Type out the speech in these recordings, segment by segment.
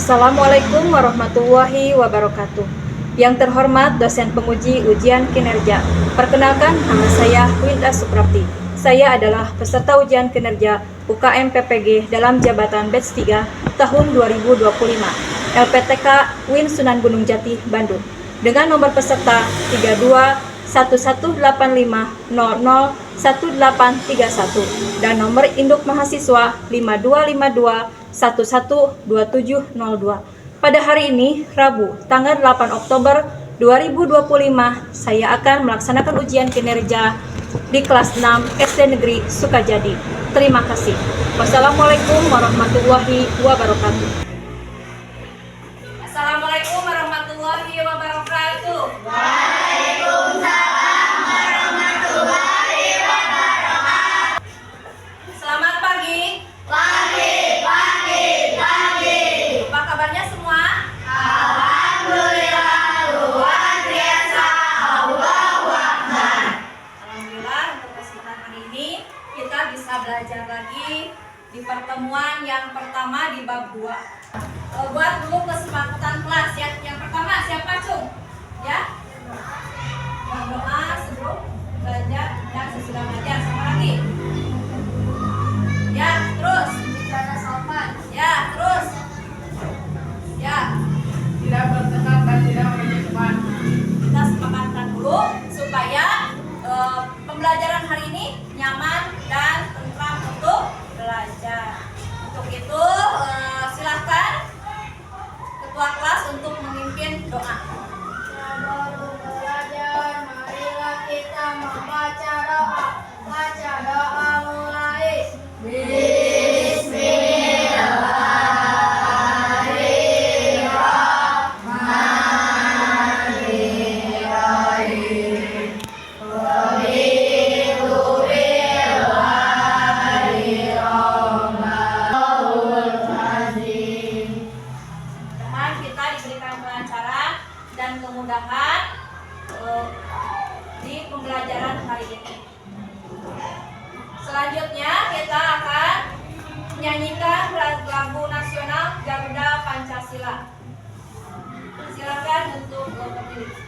Assalamualaikum warahmatullahi wabarakatuh. Yang terhormat dosen penguji ujian kinerja. Perkenalkan, nama saya Winda Suprapti. Saya adalah peserta ujian kinerja UKM PPG dalam jabatan batch 3 tahun 2025. LPTK Win Sunan Gunung Jati, Bandung. Dengan nomor peserta 321185001831 dan nomor induk mahasiswa 5252112702. Pada hari ini, Rabu, tanggal 8 Oktober 2025, saya akan melaksanakan ujian kinerja di kelas 6 SD Negeri Sukajadi. Terima kasih. Wassalamualaikum warahmatullahi wabarakatuh. Assalamualaikum warahmatullahi wabarakatuh. Waalaikumsalam warahmatullahi wabarakatuh. Selamat pagi. Pagi. Apa kabarnya semua? Alhamdulillah, luar biasa. Allahu Akbar. Alhamdulillah, untuk kesempatan hari ini kita bisa belajar lagi di pertemuan yang pertama di bab 2. Buat dulu kesepakatan kelas ya. Yang pertama siapa, Cung? Ya? Berdoa sebelum belajar dan sesudah belajar. Sama lagi? Ya, terus. Bicara sopan. Ya, terus. Ya, Tidak bertekan dan tidak menyebabkan. kita sepakatkan dulu supaya pembelajaran hari ini nyaman dan tentram untuk belajar. Untuk itu silahkan ketua kelas untuk memimpin doa. Baru belajar, marilah kita membaca doa. Baca doa mulai. Teman kita diberikan kelancaran dan kemudahan di pembelajaran hari ini. Selanjutnya kita akan menyanyikan lagu nasional Garuda Pancasila. Silakan untuk terpilih.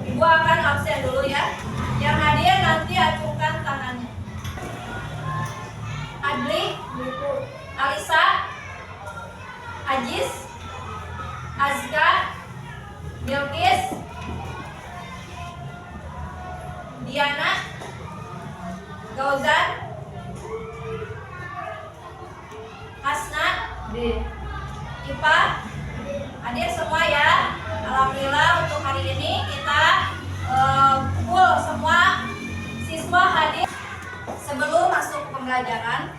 Ibu akan absen dulu ya. Yang hadir nanti acungkan tangannya. Adli, Alisa, Ajis, Azka, Bilkis, Diana, Gauzan, Hasna, Ipa, hadir semua ya. Alhamdulillah untuk hari ini kita full semua siswa hadir. Sebelum masuk ke pembelajaran,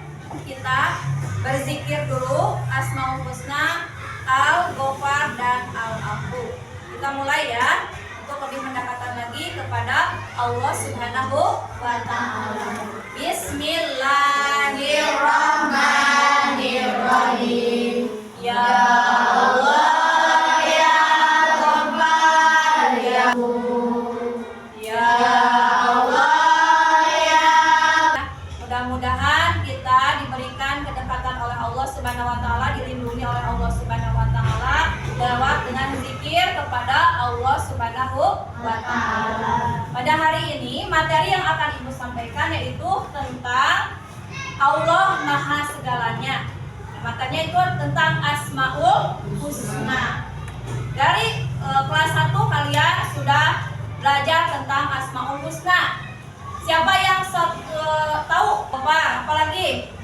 kita berzikir dulu Asmaul Husna, Al-Ghafar dan Al-Afu. Kita mulai ya untuk lebih mendekatkan lagi kepada Allah Subhanahu wa Ta'ala. Bismillahirrahmanirrahim. Ya Allah, ya Ghaffar, ya Ya Allah, ya. Mudah-mudahan kita diberikan kedekatan oleh Allah Subhanahu wa Ta'ala, dilindungi oleh Allah Subhanahu wa Ta'ala lewat dengan zikir kepada Allah Subhanahu wa Ta'ala. Pada hari ini materi yang akan Ibu sampaikan yaitu tentang Allah Maha Segalanya. Materinya itu tentang Asmaul Husna. Dari kelas 1 kalian sudah belajar tentang Asmaul Husna. Siapa yang tahu? Apalagi?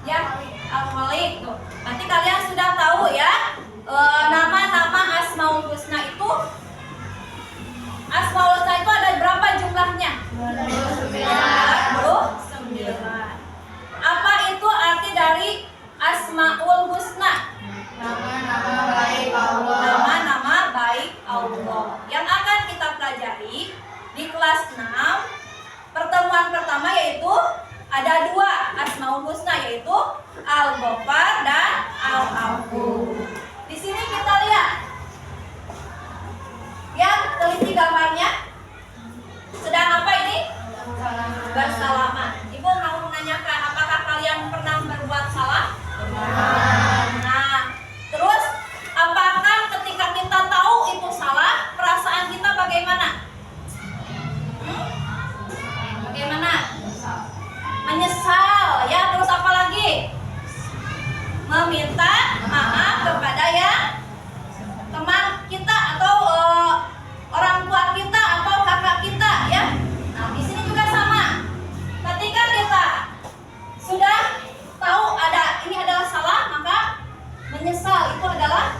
Ya, Al-Malik. Nanti kalian sudah tahu ya nama-nama Asmaul Husna itu. Asmaul Husna itu ada berapa jumlahnya? 29. Apa itu ada dua Asmaul Husna, yaitu Al-Ghaffar dan Al-Afu. Di sini kita lihat, yang teliti gambarnya sedang apa ini? Bersalaman. Ibu mau menanyakan, apakah kalian pernah berbuat salah? Nah, terus apakah ketika kita tahu itu salah, perasaan kita bagaimana? Bagaimana? Menyesal, ya. Terus apa lagi? Meminta maaf kepada yang teman kita atau orang tua kita atau kakak kita, ya. Nah, di sini juga sama. Ketika kita sudah tahu ini adalah salah, maka menyesal itu adalah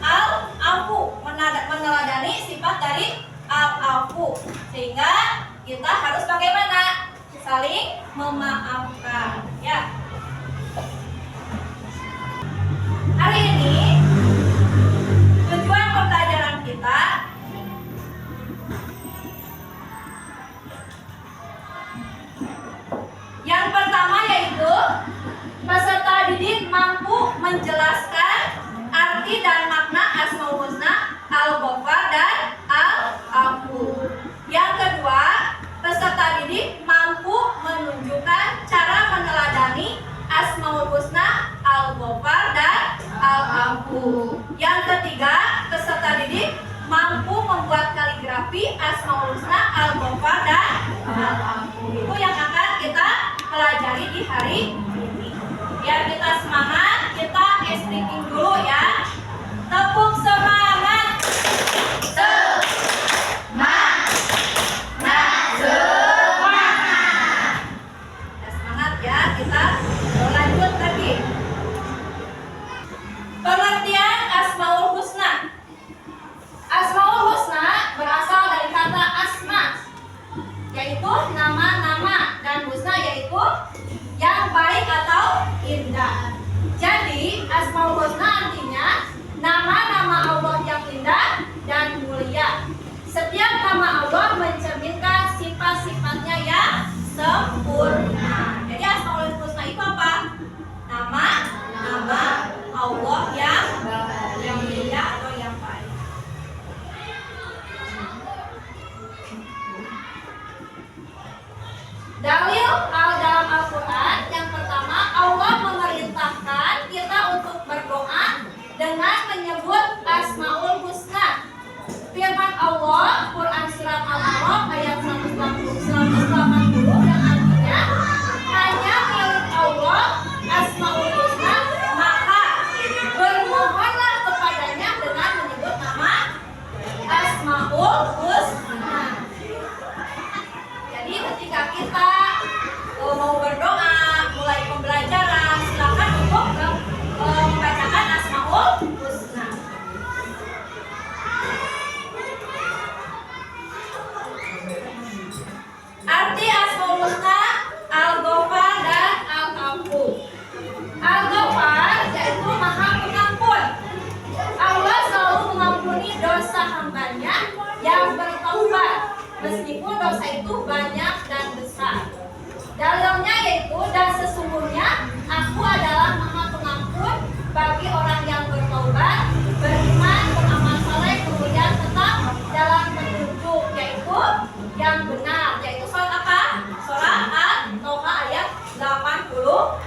al-afu, meneladani sifat dari al-afu, sehingga kita harus bagaimana? Saling memaafkan, ya. Hari ini tujuan pembelajaran kita yang pertama yaitu peserta didik mampu menjelaskan arti dan makna Asmaul Husna, Al-Ghaffar dan Al-Afu. Yang kedua, peserta didik mampu menunjukkan cara meneladani Asmaul Husna, Al-Ghaffar dan Al-Afu. Yang ketiga, peserta didik mampu membuat kaligrafi Asmaul Husna, Al-Ghaffar dan Al-Afu. Itu yang akan kita pelajari di hari ini. Biar kita semangat, kita speaking dulu, ya. Tepuk semangat. Semangat, ya. Kita lanjut lagi. Pengertian Asmaul Husna. Asmaul Husna berasal dari kata asma, yaitu nama-nama, dan husna yaitu yang baik atau indah. Jadi Asmaul Husna artinya nama-nama Allah yang indah dan mulia. Setiap nama Allah mencerminkan sifat-sifatnya yang sempurna. Jadi Asmaul Husna itu apa? Nama Allah yang indah atau yang baik. Dalil dalam Al-Quran yang pertama, Allah memerintahkan kita untuk berdoa dengan menyebut Asmaul Husna. Firman Allah, Quran Surat Al-A'raf ayat 180 yang artinya, hanya milik Allah Asmaul Husna, maka bermohonlah kepadanya dengan menyebut nama Asmaul Husna. Jadi ketika kita mau berdoa, mulai pembelajaran, silakan untuk membacakan Asmaul Husna. Arti Asmaul Husna, Al-Ghaffar dan Al-Afu. Al-Ghaffar yaitu Maha Pengampun. Allah selalu mengampuni dosa hambanya yang bertaubat, meskipun dosa itu banyak dan besar. Dalilnya yaitu, dan sesungguhnya Aku adalah Maha Pengampun bagi orang yang bertaubat, beriman, beramal saleh, kemudian tetap dalam petunjuk, yaitu yang benar. Yaitu surat apa? Surah At-Toha ayat 82.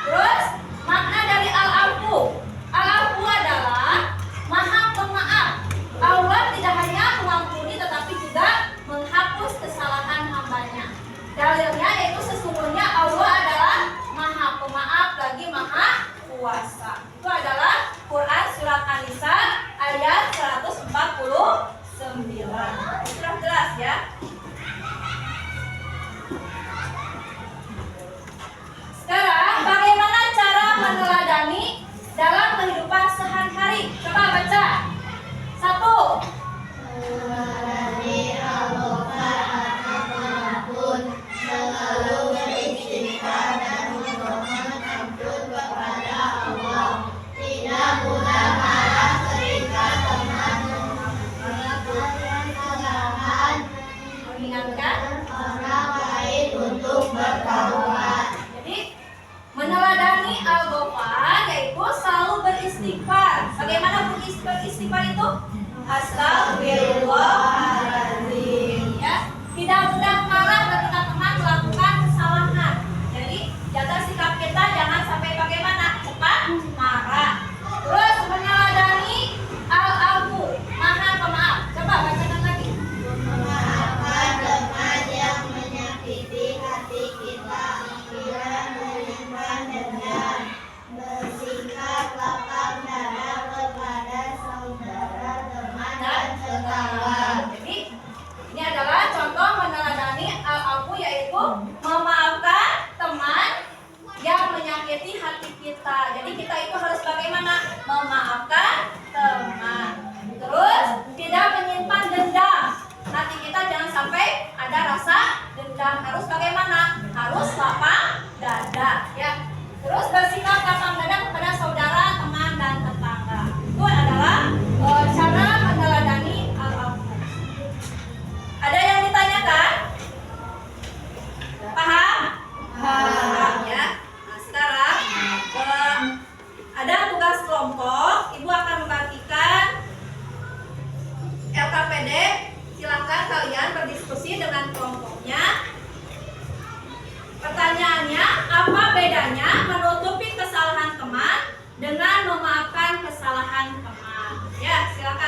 Terus makna dari Al-Afu. Al-Afu adalah Maha Pemaaf. Allah tidak hanya mengampuni tetapi juga menghapus kesalahan hambanya. Dalilnya yaitu sesungguhnya Allah adalah Maha Pemaaf lagi Maha Kuasa. Itu adalah Quran Surat An-Nisa ayat 149. Sudah jelas, ya?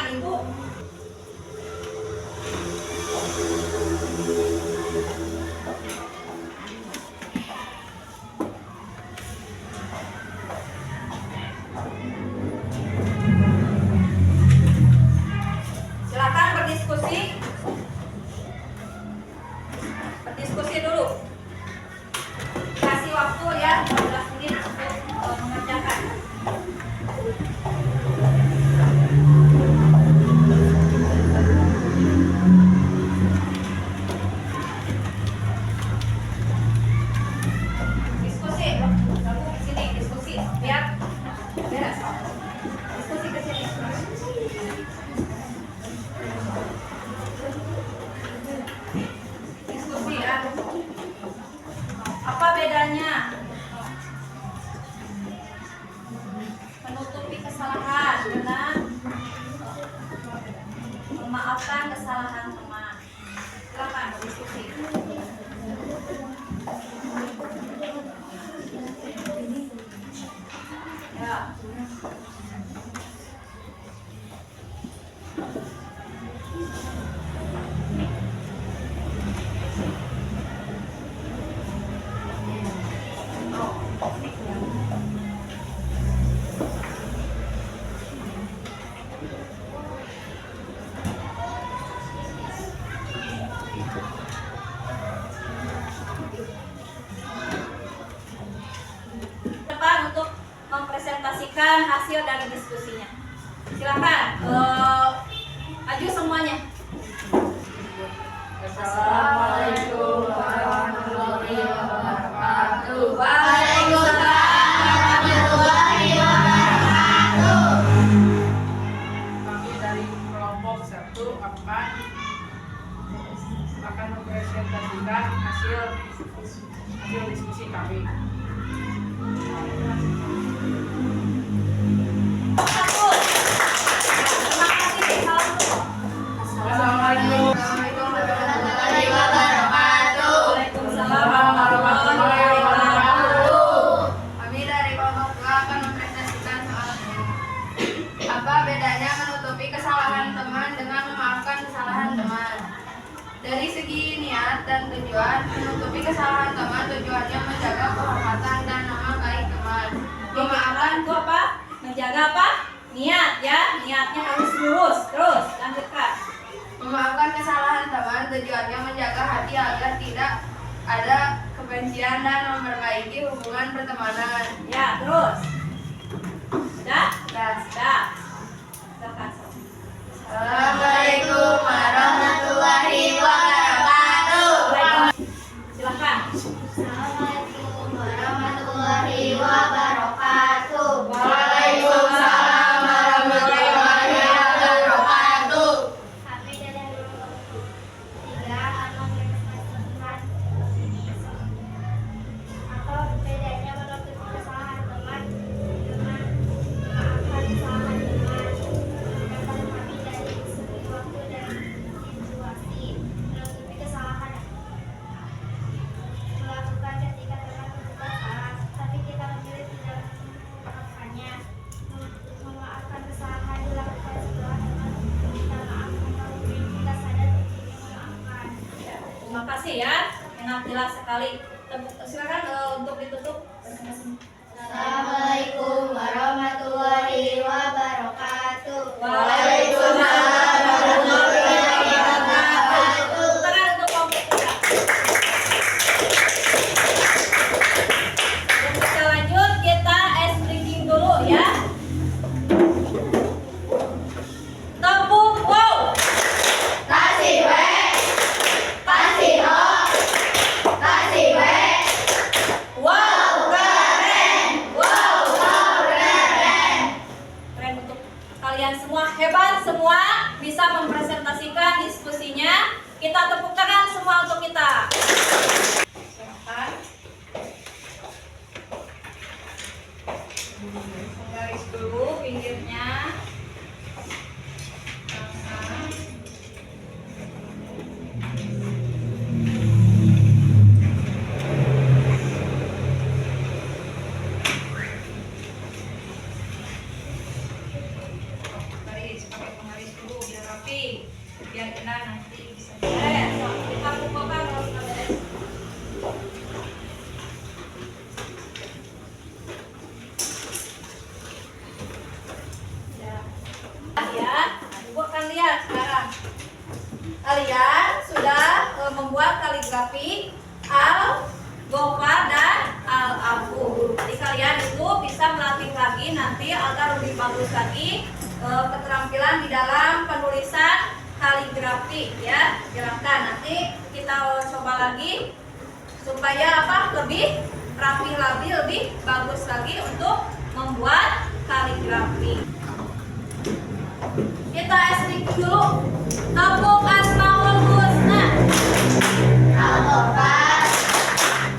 Ibu. Silakan berdiskusi. Berdiskusi dulu. Kasih waktu ya 15 menit untuk mengerjakan. Diskusi, kamu ke sini diskusi biar beres. Diskusi ke sini. Diskusi ya. Apa bedanya menutupi kesalahan dengan memaafkan kesalahan teman? Silakan berdiskusi. Ya. Depan untuk mempresentasikan hasil dari diskusinya. Silakan, maju semuanya. Assalamualaikum warahmatullahi wabarakatuh. Waalaikumsalam warahmatullahi wabarakatuh. Kami dari kelompok 1 akan mempresentasikan hasil diskusi kami. Satu. Terima kasih. Salam dulu. Assalamualaikum warahmatullahi wabarakatuh. Waalaikumsalam warahmatullahi wabarakatuh. Kami dari kelompok 2 akan mempresentasikan soalnya. Apa bedanya menutupi kesalahan teman dengan memaafkan kesalahan teman? Dari segi niat dan tujuan, menutupi kesalahan teman tujuannya menjaga kehormatan dan nama baik teman. Memaafkan itu apa? Menjaga apa? Niat ya. Niatnya harus lurus. Terus lanjutkan. Memaafkan kesalahan teman tujuannya menjaga hati agar tidak ada kebencian dan memperbaiki hubungan pertemanan. Ya, terus. Sudah? Dan Sudah. Silakan. Assalamualaikum warahmatullahi wabarakatuh. Silakan. Assalamualaikum warahmatullahi wabarakatuh. Waalaikumsalam warahmatullahi wabarakatuh. Kami dari kelompok 3 akan mempresentasikan apa bedanya menutupi kesalahan teman dengan memaafkan kesalahan teman. Sedangkan kami dari segi waktu dan situasi menutupi kesalahan melakukan ketika teman berbuat salah, tapi kita memilih tidak memaafkannya. Memaafkan kesalahan dilakukan setelah teman meminta maaf atau kita sadar untuk memaafkan. Terima kasih ya. Enak jelas sekali. Silakan untuk ditutup. Assalamualaikum warahmatullahi wabarakatuh. Waalaikumsalam warahmatullahi wabarakatuh. Tangan untuk kelompok 3. Sebelum kita lanjut, kita ice breaking dulu ya. Tepuk wow. Kasih we, kasih ho, kasih we. Wow, keren. Wow, keren. Keren untuk kalian semua, hebat semua, bisa mempresentasikan diskusinya. Kita tepuk tangan semua untuk kita. Silakan. Garis dulu pinggirnya. Garis, pakai penggaris dulu. bagus lagi keterampilan di dalam penulisan kaligrafi ya. Silakan nanti kita coba lagi supaya lebih rapi lagi, lebih bagus lagi untuk membuat kaligrafi. Kita esrik dulu. Tabung Asmaul Husna. Al-Ghafar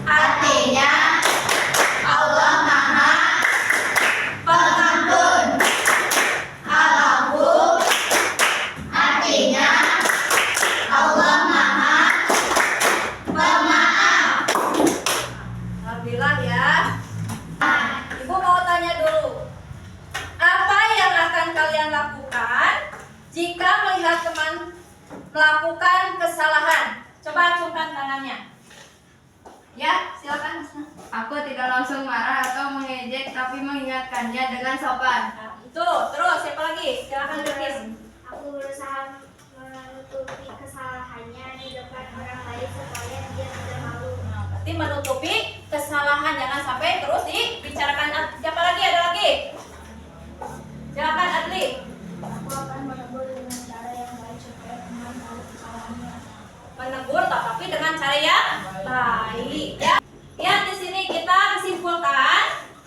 artinya Allah Maha Pengampun. Al-Ghafur artinya Allah Maha Pemaaf. Alhamdulillah ya. Ibu mau tanya dulu. Apa yang akan kalian lakukan jika melihat teman melakukan kesalahan? Coba acungkan tangannya. Ya, silakan. Aku tidak langsung marah atau mengejek, tapi mengingatkannya dengan sopan. Nah, itu. Terus siapa lagi? Silakan Lukis. Aku berusaha menutupi kesalahannya di depan orang lain supaya dia tidak malu. Nah, berarti menutupi kesalahan, jangan sampai terus dibicarakan. Siapa lagi? Ada lagi? Silakan Adli. Aku akan menegur dengan cara yang baik supaya teman tahu kesalahannya. Menegur tapi dengan cara yang baik ya. Ya, di sini kita simpulkan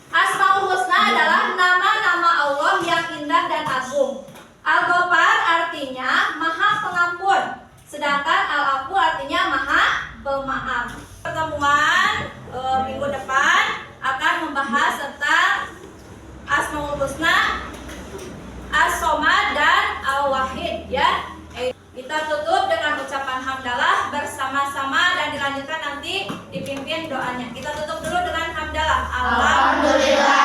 Asmaul Husna adalah nama-nama Allah yang indah dan agung. Al-Ghafar artinya Maha Pengampun, sedangkan Al-Afu artinya Maha Pemaaf. Pertemuan minggu depan akan membahas tentang Asmaul Husna, As-Somad dan Al-Wahid ya. Kita tutup dengan ucapan hamdalah bersama-sama dan dilanjutkan nanti dipimpin doanya. Kita tutup dulu dengan hamdalah. Alhamdulillah.